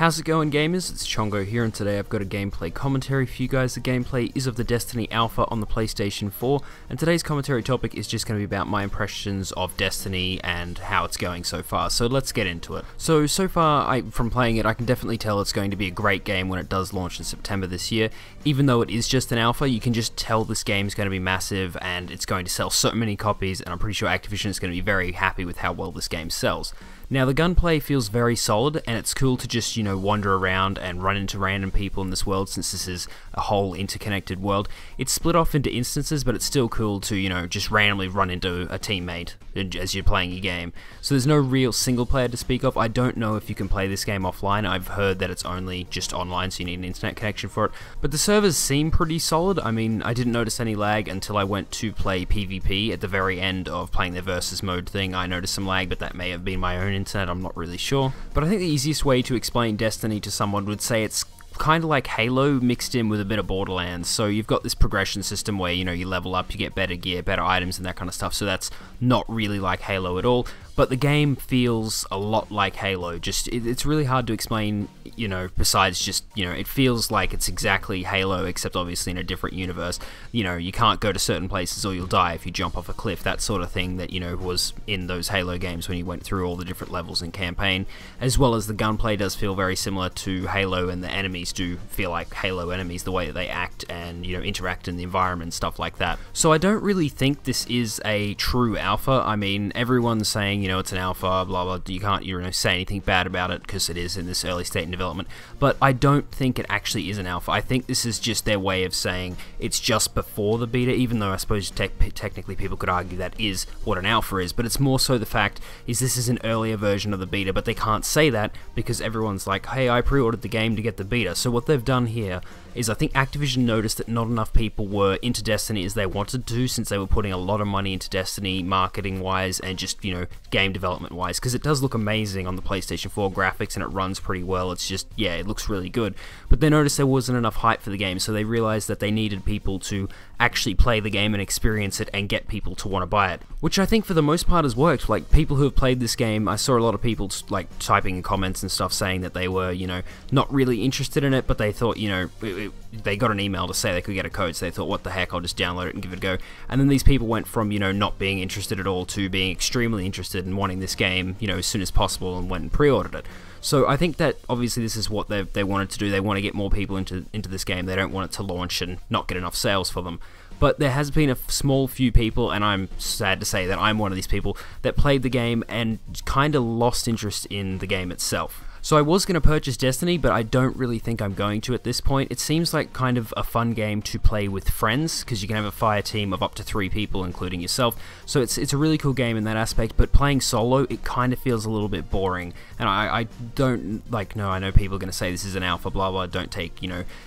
How's it going, gamers? It's Chongo here, and today I've got a gameplay commentary for you guys. The gameplay is of the Destiny Alpha on the PlayStation 4, and today's commentary topic is just going to be about my impressions of Destiny and how it's going so far. So let's get into it. So far, from playing it, I can definitely tell it's going to be a great game when it does launch in September this year. Even though it is just an alpha, you can just tell this game is going to be massive and it's going to sell so many copies, and I'm pretty sure Activision is going to be very happy with how well this game sells. Now, the gunplay feels very solid, and it's cool to just, wander around and run into random people in this world, since this is a whole interconnected world. It's split off into instances, but it's still cool to, just randomly run into a teammate as you're playing your game. So there's no real single player to speak of. I don't know if you can play this game offline. I've heard that it's only just online, so you need an internet connection for it. But the servers seem pretty solid. I mean, I didn't notice any lag until I went to play PvP. At the very end of playing their versus mode thing, I noticed some lag, but that may have been my own internet, I'm not really sure. But I think the easiest way to explain Destiny to someone would say it's kind of like Halo mixed in with a bit of Borderlands. So you've got this progression system where, you level up, you get better gear, better items, and that kind of stuff. So that's not really like Halo at all. But the game feels a lot like Halo. It's really hard to explain, besides just, it feels like it's exactly Halo, except obviously in a different universe. You can't go to certain places or you'll die if you jump off a cliff, that sort of thing that, was in those Halo games when you went through all the different levels in campaign. As well as the gunplay does feel very similar to Halo, and the enemies do feel like Halo enemies, the way that they act and, interact in the environment and stuff like that. So I don't really think this is a true alpha. I mean, everyone's saying, it's an alpha, blah, blah, you can't, say anything bad about it because it is in this early state in development, but I don't think it actually is an alpha. I think this is just their way of saying it's just before the beta, even though I suppose technically people could argue that is what an alpha is, but it's more so the fact is this is an earlier version of the beta, but they can't say that because everyone's like, hey, I pre-ordered the game to get the beta. So what they've done here is I think Activision noticed that not enough people were into Destiny as they wanted to, since they were putting a lot of money into Destiny marketing-wise and just, game development-wise, because it does look amazing on the PlayStation 4 graphics and it runs pretty well. It's just, yeah, it looks really good. But they noticed there wasn't enough hype for the game, so they realized that they needed people to actually play the game and experience it and get people to want to buy it, which I think for the most part has worked. Like, people who have played this game, I saw a lot of people like typing in comments and stuff saying that they were, not really interested in it, but they thought, they got an email to say they could get a code, so they thought, what the heck, I'll just download it and give it a go. And then these people went from, not being interested at all to being extremely interested in wanting this game, as soon as possible, and went and pre-ordered it. So I think that obviously this is what they wanted to do. They want to get more people into this game. They don't want it to launch and not get enough sales for them. But there has been a small few people, and I'm sad to say that I'm one of these people, that played the game and kind of lost interest in the game itself. So I was going to purchase Destiny, but I don't really think I'm going to at this point. It seems like kind of a fun game to play with friends, because you can have a fire team of up to 3 people, including yourself. So it's a really cool game in that aspect, but playing solo, it kind of feels a little bit boring. And I don't, I know people are going to say this is an alpha, blah, blah, don't take,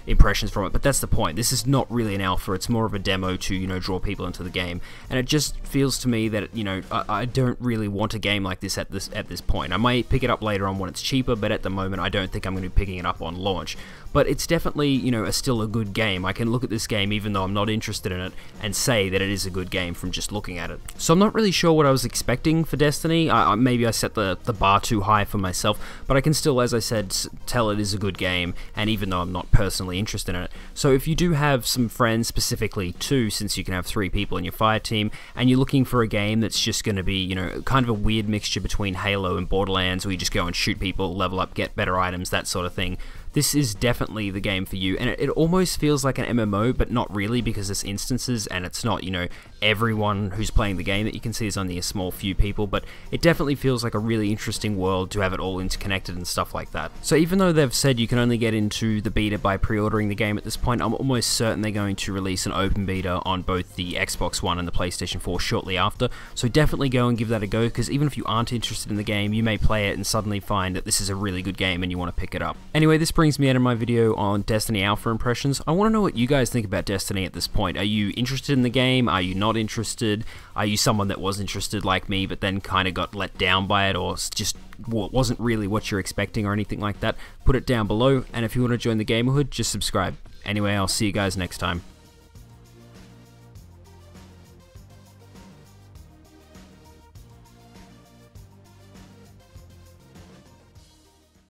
impressions from it, but that's the point. This is not really an alpha, it's more of a demo to, draw people into the game. And it just feels to me that, I don't really want a game like this at this point. I might pick it up later on when it's cheaper, but at the moment I don't think I'm going to be picking it up on launch. But it's definitely, still a good game. I can look at this game even though I'm not interested in it and say that it is a good game from just looking at it. So I'm not really sure what I was expecting for Destiny. Maybe I set the bar too high for myself, but I can still, as I said, tell it is a good game, and even though I'm not personally interested in it. So if you do have some friends, specifically 2, since you can have 3 people in your fire team, and you're looking for a game that's just going to be, kind of a weird mixture between Halo and Borderlands, where you just go and shoot people, level up, get better items, that sort of thing, this is definitely the game for you. And it almost feels like an MMO, but not really, because it's instances and it's not, everyone who's playing the game that you can see is only a small few people, but it definitely feels like a really interesting world to have it all interconnected and stuff like that. So even though they've said you can only get into the beta by pre-ordering the game at this point, I'm almost certain they're going to release an open beta on both the Xbox One and the PlayStation 4 shortly after. So definitely go and give that a go, because even if you aren't interested in the game, you may play it and suddenly find that this is a really good game and you want to pick it up. Anyway, this brings me out of my video on Destiny Alpha impressions. I want to know what you guys think about Destiny at this point. Are you interested in the game? Are you not interested? Are you someone that was interested like me but then kind of got let down by it, or just wasn't really what you're expecting or anything like that? Put it down below, and if you want to join the GamerHood, just subscribe. Anyway, I'll see you guys next time.